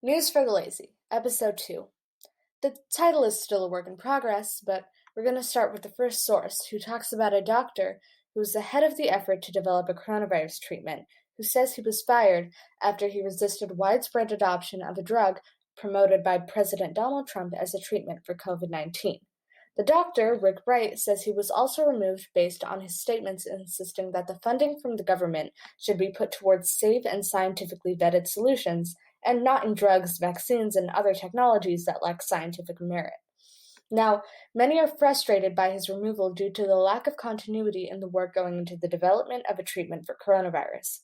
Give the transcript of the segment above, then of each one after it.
News for the Lazy, Episode 2. The title is still a work in progress, but we're going to start with the first source, who talks about a doctor who was the head of the effort to develop a coronavirus treatment, who says he was fired after he resisted widespread adoption of a drug promoted by President Donald Trump as a treatment for COVID-19. The doctor, Rick Bright, says he was also removed based on his statements insisting that the funding from the government should be put towards safe and scientifically vetted solutions and not in drugs, vaccines, and other technologies that lack scientific merit. Now, many are frustrated by his removal due to the lack of continuity in the work going into the development of a treatment for coronavirus.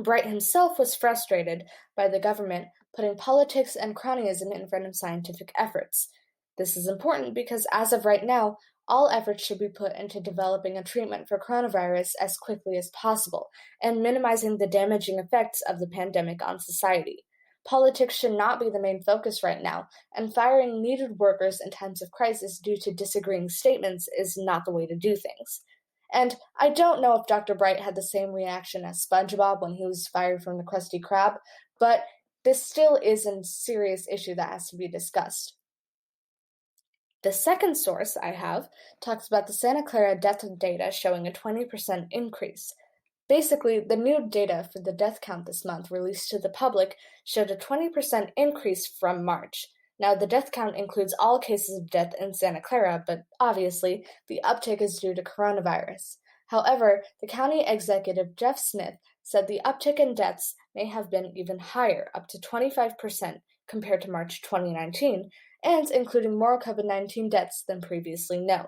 Bright himself was frustrated by the government putting politics and cronyism in front of scientific efforts. This is important because as of right now, all efforts should be put into developing a treatment for coronavirus as quickly as possible and minimizing the damaging effects of the pandemic on society. Politics should not be the main focus right now, and firing needed workers in times of crisis due to disagreeing statements is not the way to do things. And I don't know if Dr. Bright had the same reaction as SpongeBob when he was fired from the Krusty Krab, but this still is a serious issue that has to be discussed. The second source I have talks about the Santa Clara death data showing a 20% increase. Basically, the new data for the death count this month released to the public showed a 20% increase from March. Now, the death count includes all cases of death in Santa Clara, but obviously, the uptick is due to coronavirus. However, the county executive Jeff Smith said the uptick in deaths may have been even higher, up to 25% compared to March 2019, and including more COVID-19 deaths than previously known.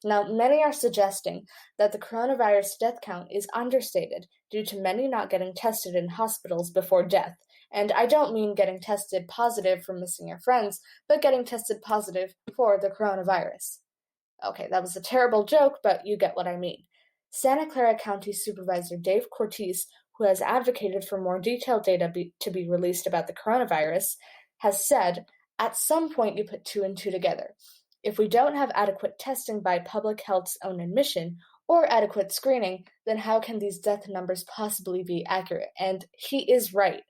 Now, many are suggesting that the coronavirus death count is understated due to many not getting tested in hospitals before death. And I don't mean getting tested positive for missing your friends, but getting tested positive for the coronavirus. Okay, that was a terrible joke, but you get what I mean. Santa Clara County Supervisor Dave Cortese, who has advocated for more detailed data to be released about the coronavirus, has said, at some point you put two and two together. If we don't have adequate testing by public health's own admission, or adequate screening, then how can these death numbers possibly be accurate? And he is right.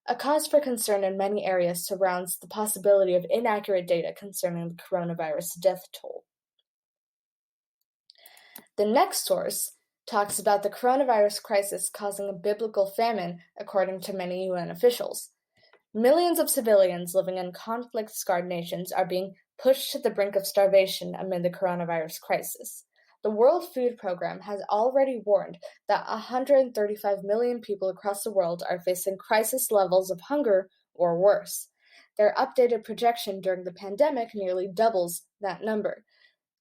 A cause for concern in many areas surrounds the possibility of inaccurate data concerning the coronavirus death toll. The next source talks about the coronavirus crisis causing a biblical famine, according to many UN officials. Millions of civilians living in conflict-scarred nations are being pushed to the brink of starvation amid the coronavirus crisis. The World Food Program has already warned that 135 million people across the world are facing crisis levels of hunger or worse. Their updated projection during the pandemic nearly doubles that number.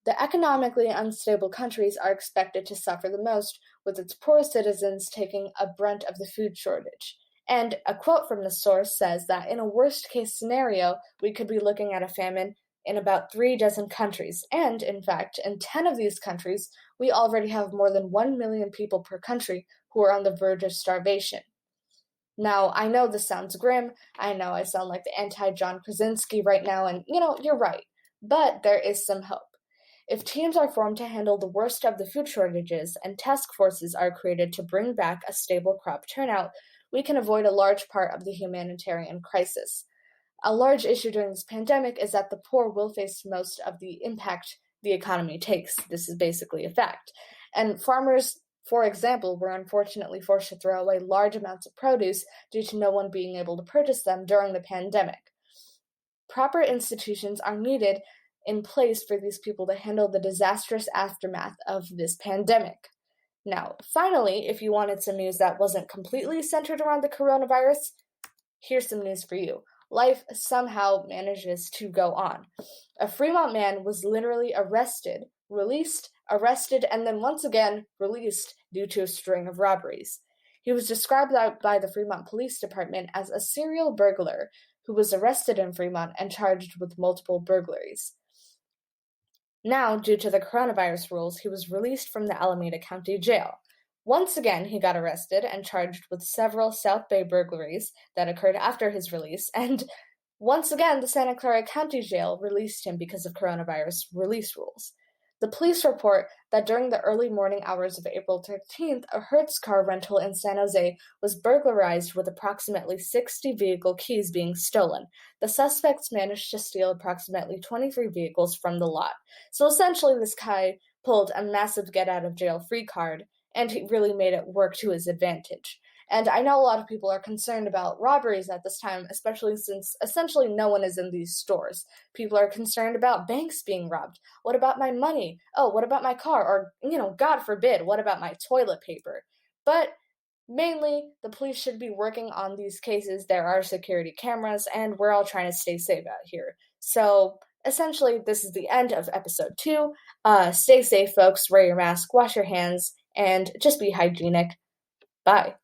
The economically unstable countries are expected to suffer the most, with its poor citizens taking a brunt of the food shortage. And a quote from the source says that in a worst-case scenario, we could be looking at a famine in about 36 countries, and, in fact, in 10 of these countries, we already have more than 1 million people per country who are on the verge of starvation. Now, I know this sounds grim, I know I sound like the anti-John Krasinski right now, and, you're right, but there is some hope. If teams are formed to handle the worst of the food shortages and task forces are created to bring back a stable crop turnout, we can avoid a large part of the humanitarian crisis. A large issue during this pandemic is that the poor will face most of the impact the economy takes. This is basically a fact. And farmers, for example, were unfortunately forced to throw away large amounts of produce due to no one being able to purchase them during the pandemic. Proper institutions are needed in place for these people to handle the disastrous aftermath of this pandemic. Now, finally, if you wanted some news that wasn't completely centered around the coronavirus, here's some news for you. Life somehow manages to go on. A Fremont man was literally arrested, and then once again released due to a string of robberies. He was described by the Fremont Police Department as a serial burglar who was arrested in Fremont and charged with multiple burglaries. Now, due to the coronavirus rules, he was released from the Alameda County Jail. Once again, he got arrested and charged with several South Bay burglaries that occurred after his release, and once again, the Santa Clara County Jail released him because of coronavirus release rules. The police report that during the early morning hours of April 13th, a Hertz car rental in San Jose was burglarized with approximately 60 vehicle keys being stolen. The suspects managed to steal approximately 23 vehicles from the lot. So essentially, this guy pulled a massive get out of jail free card, and he really made it work to his advantage. And I know a lot of people are concerned about robberies at this time, especially since essentially no one is in these stores. People are concerned about banks being robbed. What about my money? Oh, what about my car? Or, God forbid, what about my toilet paper? But mainly, the police should be working on these cases. There are security cameras, and we're all trying to stay safe out here. So, essentially, this is the end of episode 2. Stay safe, folks. Wear your mask, wash your hands, and just be hygienic. Bye.